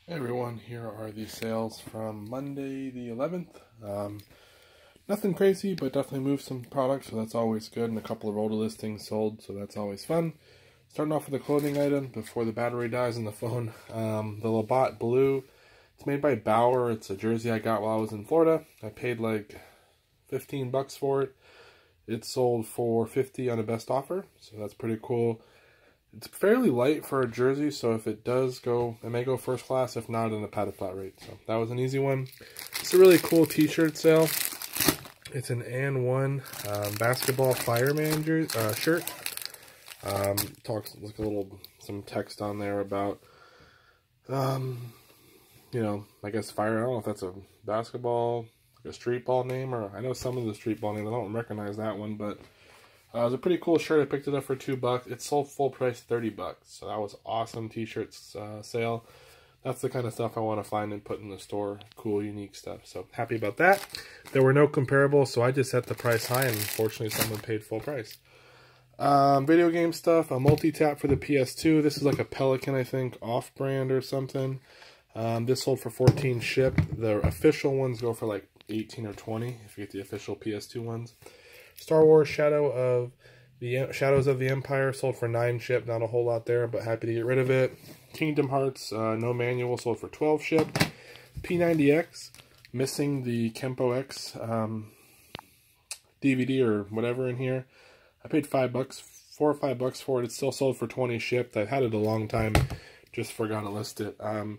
Hey everyone, here are the sales from Monday the 11th. Nothing crazy, but definitely moved some products, so that's always good, and a couple of older listings sold, so that's always fun. Starting off with a clothing item before the battery dies on the phone. The Labatt Blue. It's made by Bauer. It's a jersey I got while I was in Florida. I paid like 15 bucks for it. It sold for 50 on a best offer, so that's pretty cool. It's fairly light for a jersey, so if it does go, it may go first class, if not in a padded flat rate. So that was an easy one. It's a really cool t-shirt sale. It's an AN1 basketball fireman shirt. Talks like some text on there about, I guess fire. I don't know if that's a basketball, like a street ball name, or I know some of the street ball names. I don't recognize that one, but it was a pretty cool shirt. I picked it up for $2. It sold full price $30, so that was awesome. T-shirts sale. That's the kind of stuff I want to find and put in the store. Cool, unique stuff. So happy about that. There were no comparables, so I just set the price high, and unfortunately someone paid full price. Video game stuff. A multi-tap for the PS2. This is like a Pelican, I think, off-brand or something. This sold for $14 shipped. The official ones go for like $18 or $20 if you get the official PS2 ones. Star Wars Shadows of the Empire sold for $9 shipped. Not a whole lot there, but happy to get rid of it. Kingdom Hearts no manual sold for $12 shipped. P90X, missing the Kempo X DVD or whatever in here. I paid $5, $4 or $5 for it. It still sold for $20 shipped. I've had it a long time, just forgot to list it. You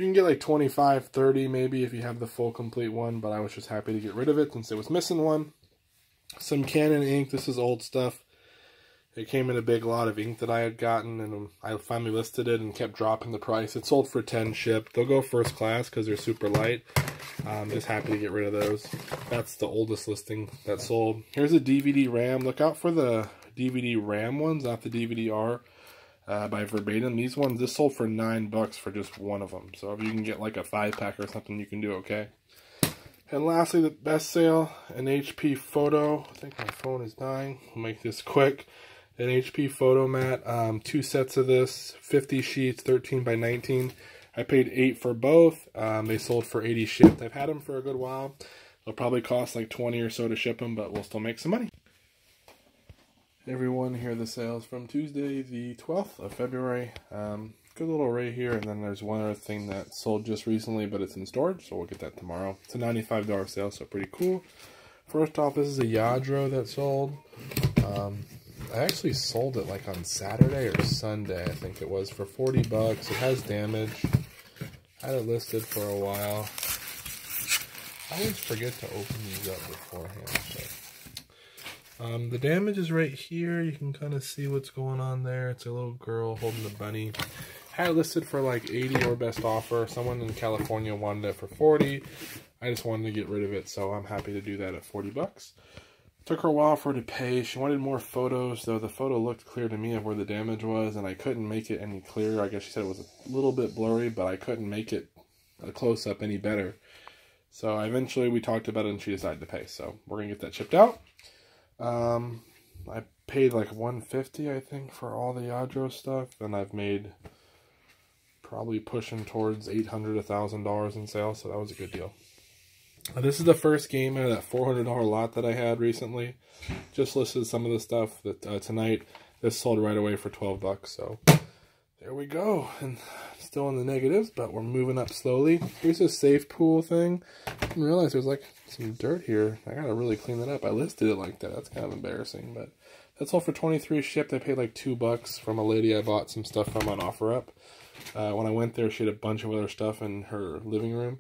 can get like $25, $30 maybe if you have the full complete one, but I was just happy to get rid of it since it was missing one. Some Canon ink. This is old stuff. It came in a big lot of ink that I had gotten, and I finally listed it and kept dropping the price. It sold for $10 shipped. They'll go first class because they're super light. Just happy to get rid of those. That's the oldest listing that sold. Here's a DVD RAM. Look out for the DVD RAM ones, not the DVD-R by Verbatim. These ones, this sold for $9 for just one of them. So if you can get like a 5-pack or something, you can do okay. And lastly, the best sale, an HP Photo. I think my phone is dying. I'll make this quick. An HP Photo mat. 2 sets of this. 50 sheets, 13 by 19. I paid $8 for both. They sold for $80 shipped. I've had them for a good while. They'll probably cost like $20 or so to ship them, but we'll still make some money. Everyone, here are the sales from Tuesday, the 12th of February. Good little array here, and then there's one other thing that sold just recently, but it's in storage, so we'll get that tomorrow. It's a $95 sale, so pretty cool. First off, this is a Yadro that sold. I actually sold it like on Saturday or Sunday, I think it was, for $40. It has damage. I had it listed for a while. I always forget to open these up beforehand. So. The damage is right here. You can kind of see what's going on there. It's a little girl holding the bunny. Had it listed for like 80 or best offer. Someone in California wanted it for 40. I just wanted to get rid of it, so I'm happy to do that at $40. Took her a while for her to pay. She wanted more photos, though the photo looked clear to me of where the damage was, and I couldn't make it any clearer. I guess she said it was a little bit blurry, but I couldn't make it a close-up any better. So eventually we talked about it, and she decided to pay. So we're going to get that shipped out. I paid like $150, I think, for all the Yadro stuff, and I've made probably pushing towards $800, $1,000 in sales, so that was a good deal. This is the first game out of that $400 lot that I had recently. Just listed some of the stuff that tonight. This sold right away for $12, so there we go. And still in the negatives, but we're moving up slowly. Here's a safe pool thing. I didn't realize there's like some dirt here. I gotta really clean that up. I listed it like that. That's kind of embarrassing, but that sold for $23 shipped. I paid like $2 from a lady I bought some stuff from on OfferUp. When I went there, she had a bunch of other stuff in her living room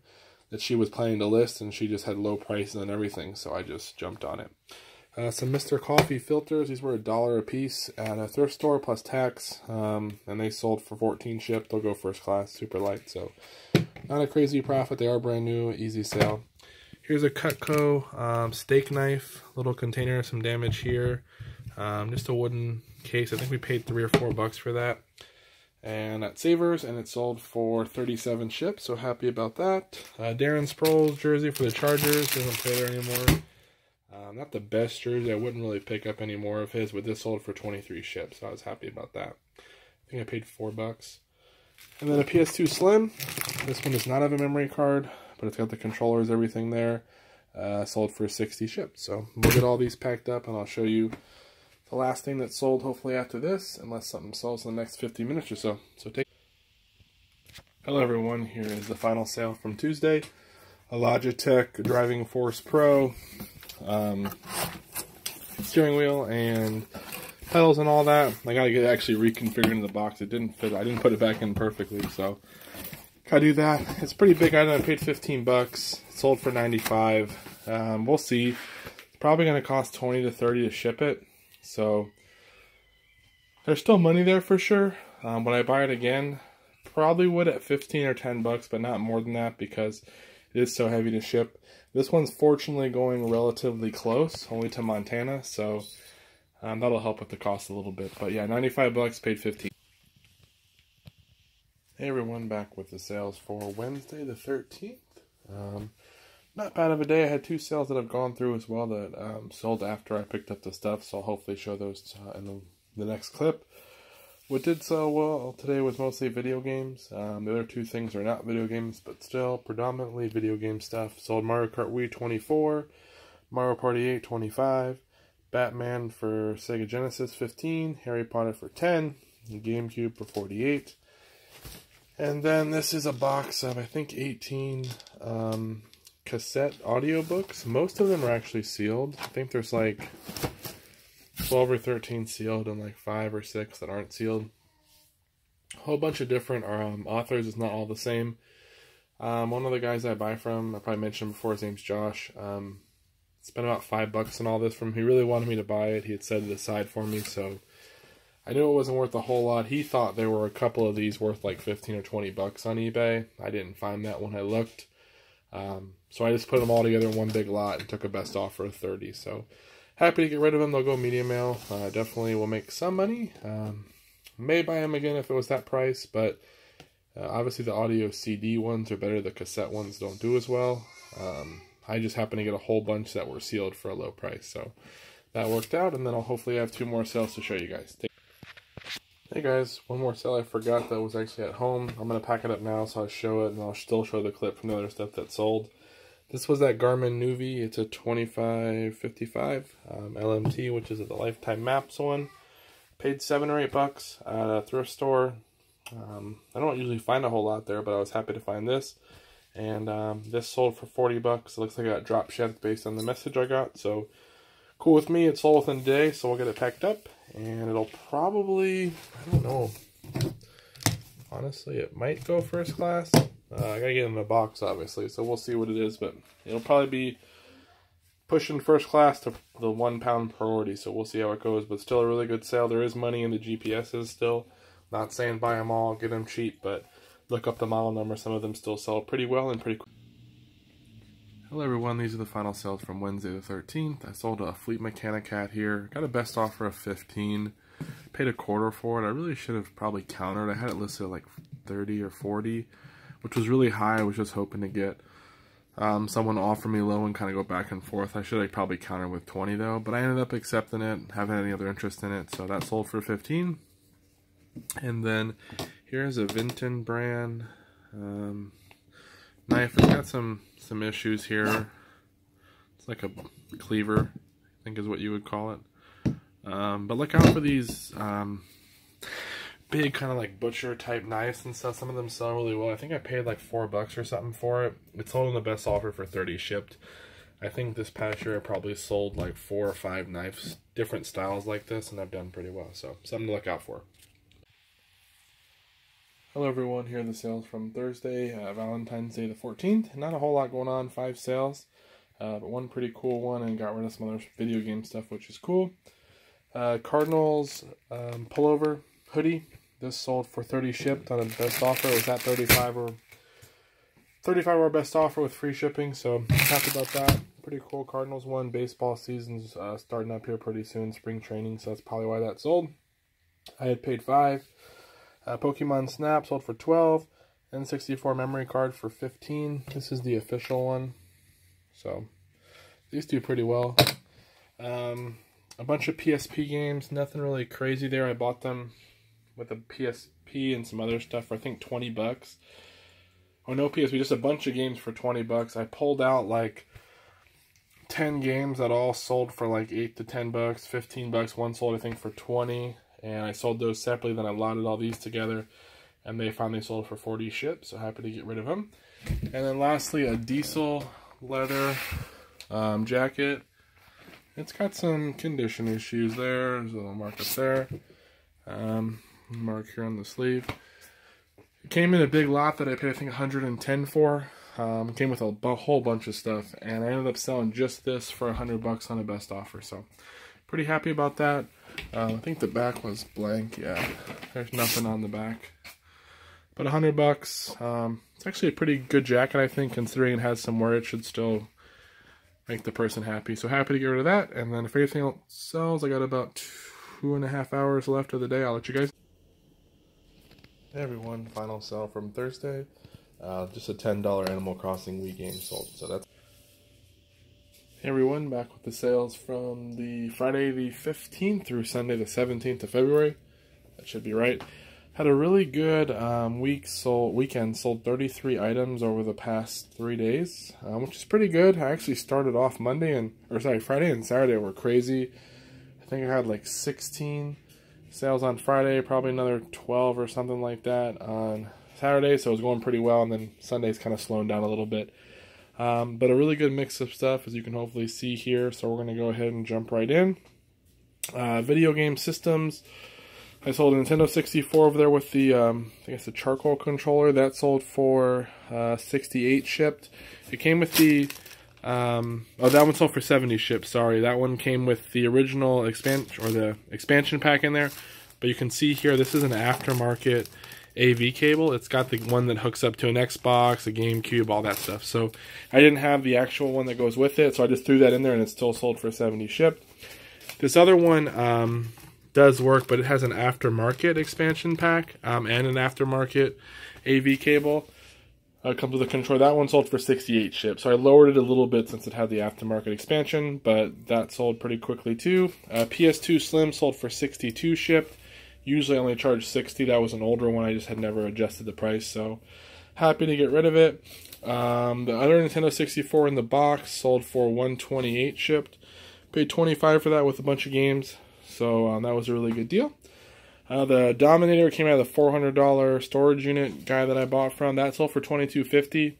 that she was planning to list, and she just had low prices on everything, so I just jumped on it. Some Mr. Coffee filters. These were $1 a piece at a thrift store plus tax, and they sold for $14 shipped. They'll go first class, super light, so not a crazy profit. They are brand new, easy sale. Here's a Cutco steak knife, little container, some damage here. Just a wooden case. I think we paid $3 or $4 for that. And at Savers, and it sold for $37 shipped, so happy about that. Darren Sproles jersey for the Chargers, doesn't play there anymore. Not the best jersey, I wouldn't really pick up any more of his, but this sold for $23 shipped, so I was happy about that. I think I paid $4. And then a PS2 Slim. This one does not have a memory card, but it's got the controllers, everything there. Sold for 60 shipped. So we'll get all these packed up and I'll show you the last thing that's sold hopefully after this, unless something sells in the next 50 minutes or so. Hello everyone, here is the final sale from Tuesday. A Logitech Driving Force Pro steering wheel and pedals and all that. I gotta get it actually reconfigured in the box. It didn't fit. I didn't put it back in perfectly, so gotta do that. It's a pretty big item. I paid 15 bucks. It sold for 95. We'll see. It's probably gonna cost 20 to 30 to ship it. So there's still money there for sure. When I buy it again, probably would at 15 or 10 bucks, but not more than that because it is so heavy to ship. This one's fortunately going relatively close, only to Montana, so that'll help with the cost a little bit. But yeah, 95 bucks, paid 15. Hey everyone, back with the sales for Wednesday the 13th. Not bad of a day. I had two sales that have gone through as well that sold after I picked up the stuff, so I'll hopefully show those in the next clip. What did sell well today was mostly video games. The other two things are not video games, but still predominantly video game stuff. Sold Mario Kart Wii 24, Mario Party 8 25, Batman for Sega Genesis 15, Harry Potter for 10, and GameCube for 48. And then this is a box of I think 18 cassette audiobooks. Most of them are actually sealed. I think there's like 12 or 13 sealed and like 5 or 6 that aren't sealed. A whole bunch of different authors. It's not all the same. One of the guys I buy from, I probably mentioned before, his name's Josh. Spent about 5 bucks on all this from him. He really wanted me to buy it. He had set it aside for me, so I knew it wasn't worth a whole lot. He thought there were a couple of these worth like 15 or 20 bucks on eBay. I didn't find that when I looked. So I just put them all together in one big lot and took a best offer of 30. So happy to get rid of them. They'll go medium mail. Definitely will make some money. May buy them again if it was that price, but obviously the audio CD ones are better. The cassette ones don't do as well. I just happened to get a whole bunch that were sealed for a low price, so that worked out, and then I'll hopefully have 2 more sales to show you guys. Hey guys, one more sale I forgot that was actually at home. I'm going to pack it up now so I'll show it, and I'll still show the clip from the other stuff that sold. This was that Garmin Nuvi. It's a 2555 LMT, which is the Lifetime Maps one. Paid 7 or 8 bucks at a thrift store. I don't usually find a whole lot there, but I was happy to find this. And this sold for 40 bucks. It looks like I got drop shipped based on the message I got. So cool with me. It sold within a day, so we'll get it packed up. And it'll probably, I don't know. Honestly, it might go first class. I gotta get it in the box, obviously, so we'll see what it is. But it'll probably be pushing first class to the 1 pound priority, so we'll see how it goes. But still a really good sale. There is money in the GPSs still. Not saying buy them all, get them cheap, but look up the model number. Some of them still sell pretty well and pretty quick. Hello everyone, these are the final sales from Wednesday the 13th. I sold a Fleet Mechanic hat here. Got a best offer of 15. Paid a quarter for it. I really should have probably countered. I had it listed at like 30 or 40, which was really high. I was just hoping to get someone offer me low and kind of go back and forth. I should have probably countered with 20 though, but I ended up accepting it. Haven't had any other interest in it, so that sold for 15. And then here's a Vinton brand knife. It's got some issues here. It's like a cleaver, I think is what you would call it. But look out for these big kind of like butcher type knives and stuff. Some of them sell really well. I think I paid like 4 bucks or something for it. It sold in the best offer for 30 shipped. I think this past year I probably sold like 4 or 5 knives, different styles like this, and I've done pretty well. So something to look out for. Hello everyone, here are the sales from Thursday, Valentine's Day the 14th. Not a whole lot going on, 5 sales, but one pretty cool one, and got rid of some other video game stuff, which is cool. Cardinals pullover hoodie. This sold for 30 shipped on a best offer. It was at 35 or best offer with free shipping, so happy about that. Pretty cool Cardinals one. Baseball season's starting up here pretty soon, spring training, so that's probably why that sold. I had paid 5. Pokemon Snap sold for 12. N64 memory card for 15. This is the official one. So these do pretty well. A bunch of PSP games. Nothing really crazy there. I bought them with a PSP and some other stuff for I think 20 bucks. on OPSB, just a bunch of games for 20 bucks. I pulled out like 10 games that all sold for like 8 to 10 bucks, 15 bucks. One sold I think for 20, and I sold those separately. Then I lotted all these together, and they finally sold for 40 shipped. So happy to get rid of them. And then lastly, a diesel leather jacket. It's got some condition issues there. There's a little mark up there. Mark here on the sleeve. It came in a big lot that I paid I think 110 for. It came with a whole bunch of stuff, and I ended up selling just this for 100 bucks on a best offer. So pretty happy about that. I think the back was blank. Yeah, there's nothing on the back. But 100 bucks. It's actually a pretty good jacket, I think, considering it has some wear. It should still make the person happy. So happy to get rid of that. And then if anything else sells, I got about 2.5 hours left of the day. I'll let you guys. Hey everyone, final sale from Thursday. Just a $10 Animal Crossing Wii game sold. So that's. Hey everyone, back with the sales from the Friday the 15th through Sunday the 17th of February. That should be right. Had a really good weekend. Sold 33 items over the past 3 days, which is pretty good. I actually started off Friday and Saturday were crazy. I think I had like 16 sales on Friday, probably another 12 or something like that on Saturday, so it was going pretty well, and then Sunday's kind of slowing down a little bit. But a really good mix of stuff, as you can hopefully see here, so we're going to go ahead and jump right in. Video game systems. I sold a Nintendo 64 over there with the, I guess the charcoal controller. That sold for 68 shipped. It came with the, oh, that one sold for 70 shipped, sorry. That one came with the original expansion pack in there. But you can see here, this is an aftermarket AV cable. It's got the one that hooks up to an Xbox, a GameCube, all that stuff. So I didn't have the actual one that goes with it, so I just threw that in there and it still sold for 70 shipped. This other one, does work, but it has an aftermarket expansion pack and an aftermarket AV cable. Comes with a controller. That one sold for 68 shipped, so I lowered it a little bit since it had the aftermarket expansion, but that sold pretty quickly too. PS2 Slim sold for 62 shipped. Usually I only charge 60. That was an older one. I just had never adjusted the price, so happy to get rid of it. The other Nintendo 64 in the box sold for 128 shipped. Paid 25 for that with a bunch of games. So that was a really good deal. The Dominator came out of the $400 storage unit guy that I bought from. That sold for $22.50.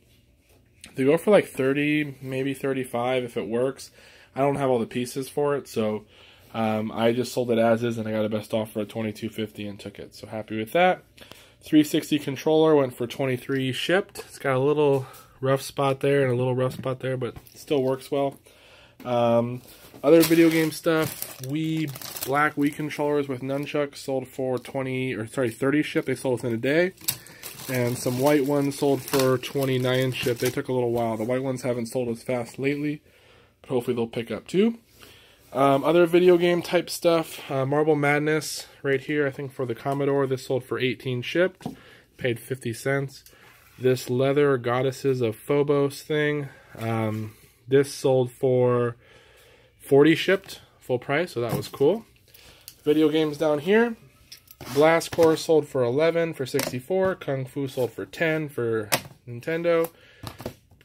They go for like 30, maybe 35 if it works. I don't have all the pieces for it, so I just sold it as is, and I got a best offer at $22.50 and took it. So happy with that. 360 controller went for 23 shipped. It's got a little rough spot there and a little rough spot there, but it still works well. Other video game stuff, black Wii controllers with nunchucks sold for 30 shipped. They sold within a day. And some white ones sold for 29 shipped. They took a little while. The white ones haven't sold as fast lately, but hopefully they'll pick up too. Other video game type stuff, Marble Madness right here, I think for the Commodore. This sold for 18 shipped, paid 50 cents. This leather Goddesses of Phobos thing, this sold for 40 shipped, full price, so that was cool. Video games down here. Blast Corps sold for 11 for 64. Kung Fu sold for 10 for Nintendo.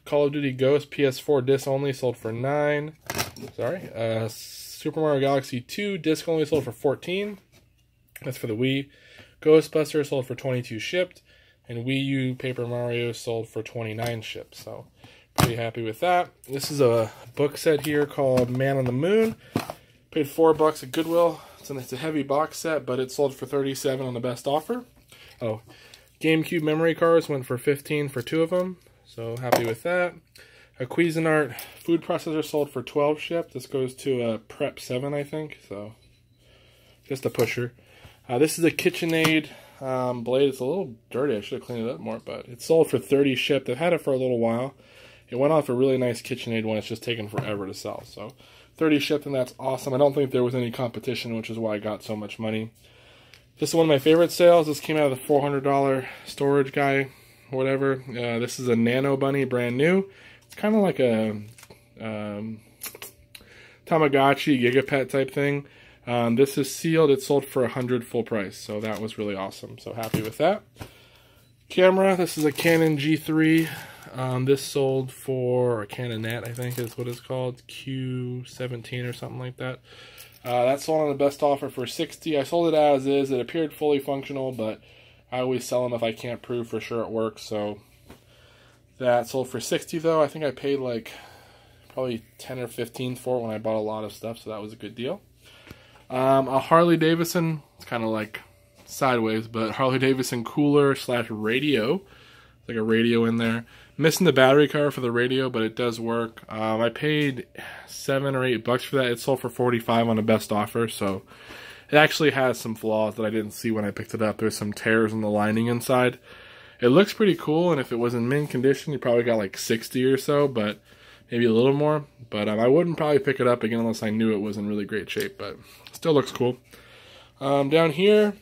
Call of Duty Ghost PS4 disc only sold for 9. Sorry. Super Mario Galaxy 2 disc only sold for 14. That's for the Wii. Ghostbusters sold for 22 shipped. And Wii U Paper Mario sold for 29 shipped. So pretty happy with that. This is a book set here called Man on the Moon. Paid $4 at Goodwill. It's a heavy box set, but it sold for 37 on the best offer. Oh, GameCube memory cards went for 15 for 2 of them. So happy with that. A Cuisinart food processor sold for 12 shipped. This goes to a Prep 7, I think. So just a pusher. This is a KitchenAid blade. It's a little dirty. I should have cleaned it up more, but it sold for 30 shipped. I've had it for a little while. It went off a really nice KitchenAid one. It's just taken forever to sell. So 30 shipped, and that's awesome. I don't think there was any competition, which is why I got so much money. This is one of my favorite sales. This came out of the $400 storage guy, whatever. This is a Nano Bunny, brand new. It's kind of like a Tamagotchi Gigapet type thing. This is sealed. It sold for 100 full price, so that was really awesome. So happy with that. Camera, this is a Canon G3. This sold for a Canonet, I think is what it's called, Q17 or something like that. That sold on the best offer for $60. I sold it as is. It appeared fully functional, but I always sell them if I can't prove for sure it works. So that sold for $60 though. I think I paid like probably 10 or 15 for it when I bought a lot of stuff, so that was a good deal. A Harley Davidson, it's kind of like sideways, but Harley Davidson cooler slash radio. It's like a radio in there. Missing the battery cover for the radio, but it does work. I paid $7 or $8 for that. It sold for $45 on the best offer, so it actually has some flaws that I didn't see when I picked it up. There's some tears in the lining inside. It looks pretty cool, and if it was in mint condition, you probably got like 60 or so, but maybe a little more. But I wouldn't probably pick it up again unless I knew it was in really great shape, but still looks cool. Down here,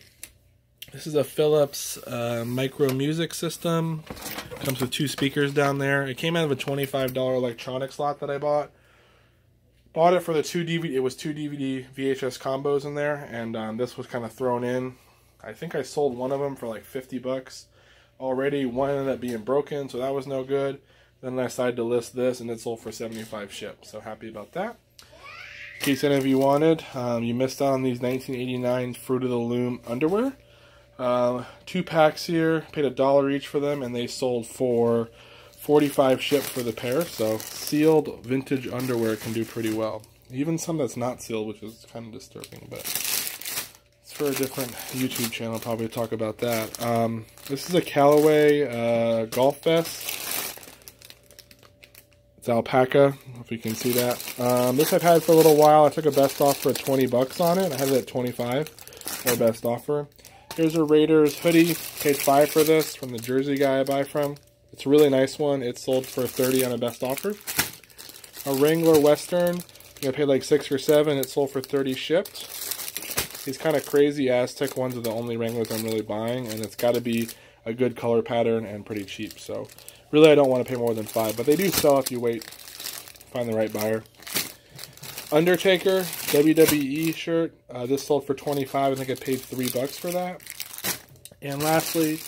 this is a Philips micro music system. Comes with 2 speakers down there. It came out of a $25 electronics lot that I bought. Bought it for the 2 DVD. It was 2 DVD VHS combos in there, and this was kind of thrown in. I think I sold one of them for like $50 already. One ended up being broken, so that was no good. Then I decided to list this, and it sold for $75 shipped. So happy about that. In case any of you wanted, you missed out on these 1989 Fruit of the Loom underwear. 2 packs here, paid $1 each for them, and they sold for $45 shipped for the pair. So sealed vintage underwear can do pretty well. Even some that's not sealed, which is kind of disturbing, but it's for a different YouTube channel. Probably talk about that. This is a Callaway golf vest. It's alpaca, if you can see that. This I've had for a little while. I took a best offer at $20 on it. I had it at $25 for best offer. Here's a Raiders hoodie. Paid $5 for this from the Jersey guy I buy from. It's a really nice one. It sold for $30 on a best offer. A Wrangler Western. I paid like $6 or $7. It sold for $30 shipped. These kind of crazy Aztec ones are the only Wranglers I'm really buying, and it's got to be a good color pattern and pretty cheap. So really, I don't want to pay more than $5, but they do sell if you wait, find the right buyer. Undertaker WWE shirt. This sold for $25. I think I paid $3 for that. And lastly,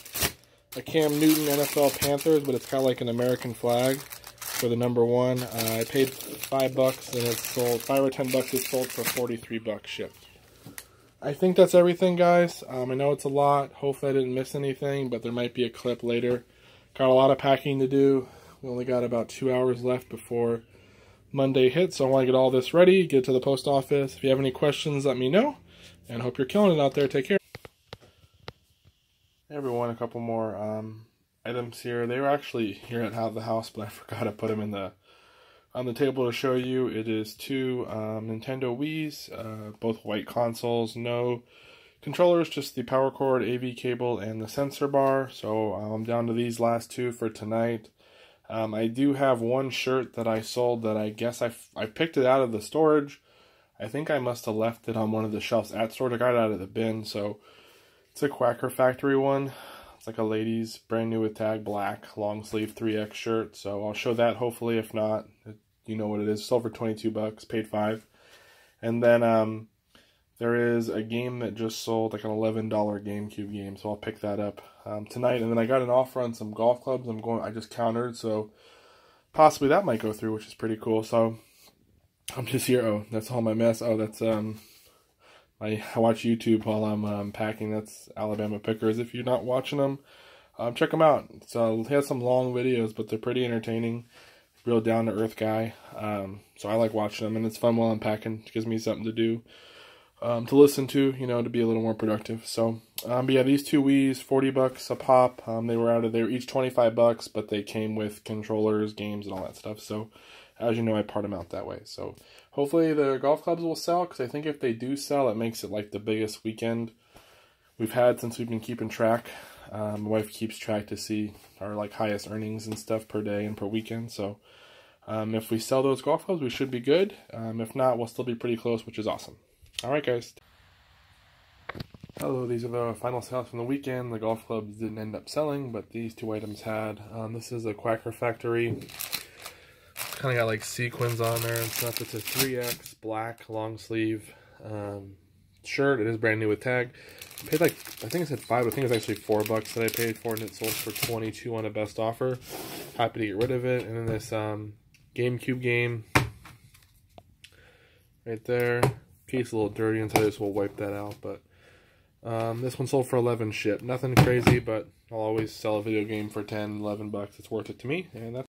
a Cam Newton NFL Panthers, but it's kind of like an American flag for the #1. I paid $5 and it sold $5 or $10. It sold for $43 shipped. I think that's everything, guys. I know it's a lot. Hopefully I didn't miss anything, but there might be a clip later. Got a lot of packing to do. We only got about 2 hours left before Monday hits, so I want to get all this ready, get to the post office. If you have any questions, let me know, and hope you're killing it out there. Take care. Hey everyone, a couple more items here. They were actually here at the house, but I forgot to put them in on the table to show you. It is 2 Nintendo Wii's, both white consoles, no controllers, just the power cord, AV cable, and the sensor bar. So I'm down to these last 2 for tonight. I do have one shirt that I sold that I guess I picked it out of the storage. I think I must have left it on one of the shelves at storage. I got it out of the bin, so it's a Quacker Factory one. It's like a ladies, brand new with tag, black, long sleeve 3X shirt. So I'll show that hopefully. If not, you know what it is. Sold for $22, paid $5. And then there is a game that just sold, like an $11 GameCube game, so I'll pick that up tonight. And then I got an offer on some golf clubs. I just countered, so possibly that might go through, which is pretty cool. So I'm just here. Oh, that's all my mess. Oh, that's I watch YouTube while I'm packing. That's Alabama Pickers. If you're not watching them, check them out. So he has some long videos, but they're pretty entertaining. Real down to earth guy. So I like watching them, and it's fun while I'm packing. It gives me something to do. To listen to, to be a little more productive. So, but yeah, these 2 Wii's, $40 a pop. They were each $25, but they came with controllers, games, and all that stuff. So, as you know, I part them out that way. So, hopefully the golf clubs will sell, because I think if they do sell, it makes it like the biggest weekend we've had since we've been keeping track. My wife keeps track to see our like highest earnings and stuff per day and per weekend. So, if we sell those golf clubs, we should be good. If not, we'll still be pretty close, which is awesome. Alright guys. Hello, these are the final sales from the weekend. The golf clubs didn't end up selling, but these 2 items had. This is a Quacker Factory. Kind of got like sequins on there and stuff. It's a 3X black long sleeve shirt. It is brand new with tag. paid like, I think I said 5, I think it was actually $4 that I paid for it, and it sold for 22 on a best offer. Happy to get rid of it. And then this GameCube game right there. Case a little dirty inside, so we'll wipe that out. But this one sold for 11 shipped. Nothing crazy, but I'll always sell a video game for 10, $11. It's worth it to me, and that's